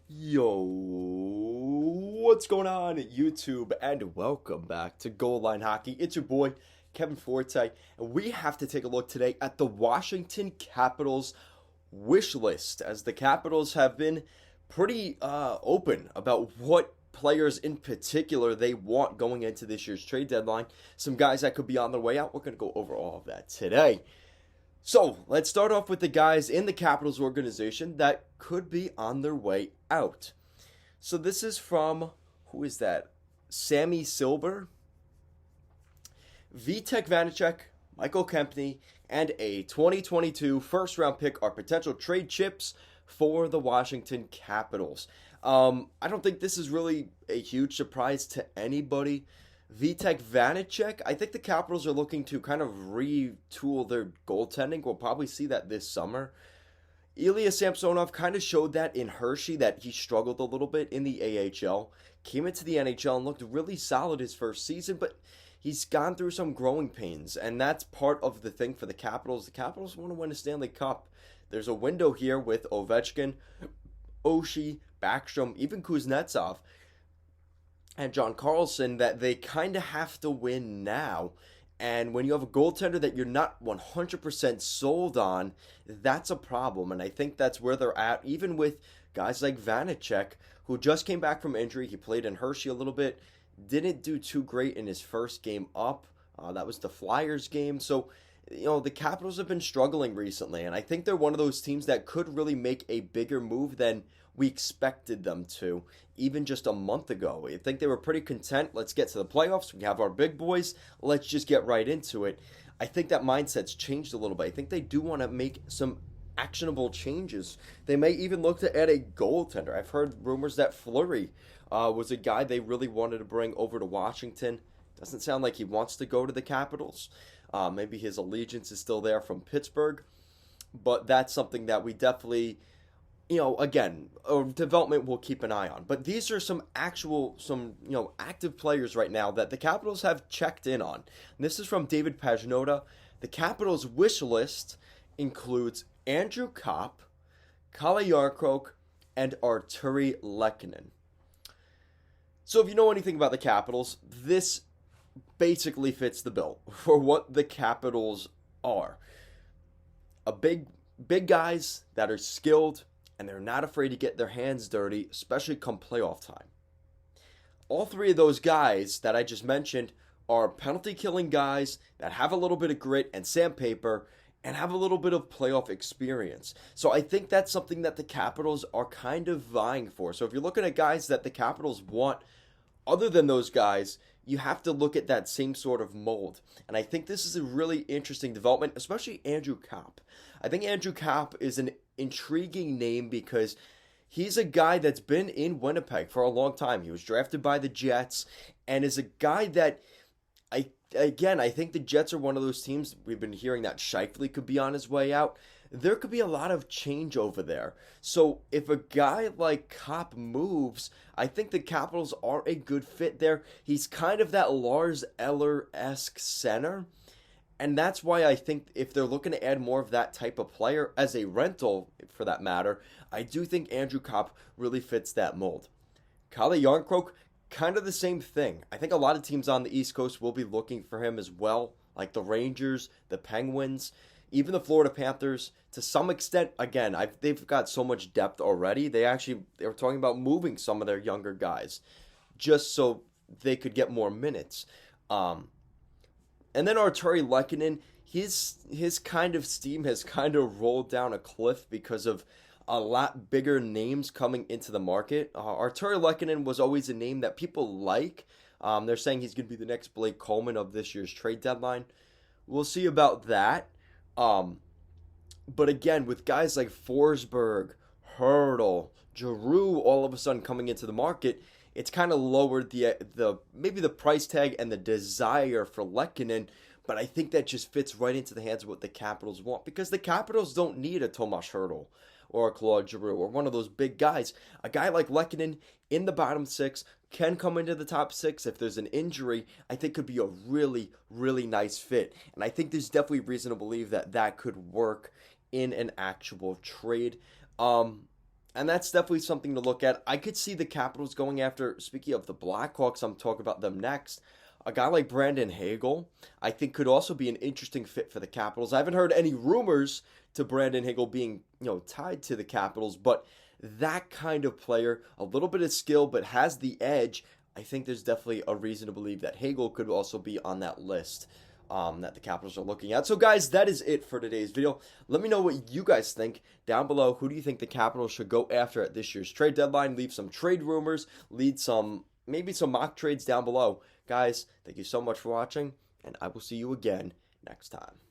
Yo, what's going on YouTube? And welcome back to Goal Line Hockey. It's your boy, Kevin Forte, and we have to take a look today at the Washington Capitals wish list, as the Capitals have been pretty open about what players in particular they want going into this year's trade deadline. Some guys that could be on their way out. We're going to go over all of that today. So let's start off with the guys in the Capitals organization that could be on their way out. So this is from, who is that? Sammy Silver, Vitek Vanacek, Michael Kempney, and a 2022 first round pick are potential trade chips for the Washington Capitals. I don't think this is really a huge surprise to anybody. Vitek Vanacek, I think the Capitals are looking to kind of retool their goaltending. We'll probably see that this summer. Ilya Samsonov kind of showed that in Hershey, that he struggled a little bit in the AHL. Came into the NHL and looked really solid his first season, but he's gone through some growing pains, and that's part of the thing for the Capitals. The Capitals want to win a Stanley Cup. There's a window here with Ovechkin, Oshie, Backstrom, even Kuznetsov, and John Carlson that they kind of have to win now. And when you have a goaltender that you're not 100% sold on, that's a problem. And I think that's where they're at, even with guys like Vanacek, who just came back from injury. He played in Hershey a little bit, didn't do too great in his first game up. That was the Flyers game. So, the Capitals have been struggling recently. And I think they're one of those teams that could really make a bigger move than we expected them to, even just a month ago. I think they were pretty content. Let's get to the playoffs. We have our big boys. Let's just get right into it. I think that mindset's changed a little bit. I think they do want to make some actionable changes. They may even look to add a goaltender. I've heard rumors that Fleury was a guy they really wanted to bring over to Washington. Doesn't sound like he wants to go to the Capitals. Maybe his allegiance is still there from Pittsburgh. But that's something that we definitely, again, development we'll keep an eye on. But these are some active players right now that the Capitals have checked in on. And this is from David Pagnotta. The Capitals wish list includes Andrew Copp, Kalle Jarnkrok, and Arturo Lekkonen. So if you know anything about the Capitals, this basically fits the bill for what the Capitals are. A big guys that are skilled, and they're not afraid to get their hands dirty, especially come playoff time. All three of those guys that I just mentioned are penalty killing guys that have a little bit of grit and sandpaper and have a little bit of playoff experience. So I think that's something that the Capitals are kind of vying for. So if you're looking at guys that the Capitals want, other than those guys, you have to look at that same sort of mold. And I think this is a really interesting development, especially Andrew Copp. I think Andrew Copp is an intriguing name because he's a guy that's been in Winnipeg for a long time. He was drafted by the Jets and is a guy that I think the Jets are one of those teams. We've been hearing that Scheifele could be on his way out. There could be a lot of change over there. So if a guy like Copp moves, I think the Capitals are a good fit there. He's kind of that Lars Eller-esque center. And that's why I think if they're looking to add more of that type of player as a rental, for that matter, I do think Andrew Copp really fits that mold. Kalle Jarnkrok, kind of the same thing. I think a lot of teams on the East Coast will be looking for him as well, like the Rangers, the Penguins, even the Florida Panthers. To some extent, again, they've got so much depth already. They were talking about moving some of their younger guys just so they could get more minutes. And then Arturo Lekkonen, his kind of steam has kind of rolled down a cliff because of a lot bigger names coming into the market. Arturo Lekkonen was always a name that people like. They're saying he's going to be the next Blake Coleman of this year's trade deadline. We'll see about that. But again, with guys like Forsberg, Hurdle, Giroux all of a sudden coming into the market, it's kind of lowered the maybe the price tag and the desire for Lekkonen, but I think that just fits right into the hands of what the Capitals want, because the Capitals don't need a Tomas Hurdle or a Claude Giroux or one of those big guys. A guy like Lekkonen in the bottom six can come into the top six if there's an injury. I think could be a really, really nice fit, and I think there's definitely reason to believe that that could work in an actual trade. And that's definitely something to look at. I could see the Capitals going after, speaking of the Blackhawks, I'm talking about them next. A guy like Brandon Hagel, I think could also be an interesting fit for the Capitals. I haven't heard any rumors to Brandon Hagel being, tied to the Capitals, but that kind of player, a little bit of skill, but has the edge. I think there's definitely a reason to believe that Hagel could also be on that list that the Capitals are looking at. So, guys, that is it for today's video. Let me know what you guys think down below. Who do you think the Capitals should go after at this year's trade deadline? Leave some trade rumors. Maybe some mock trades down below. Guys, thank you so much for watching, and I will see you again next time.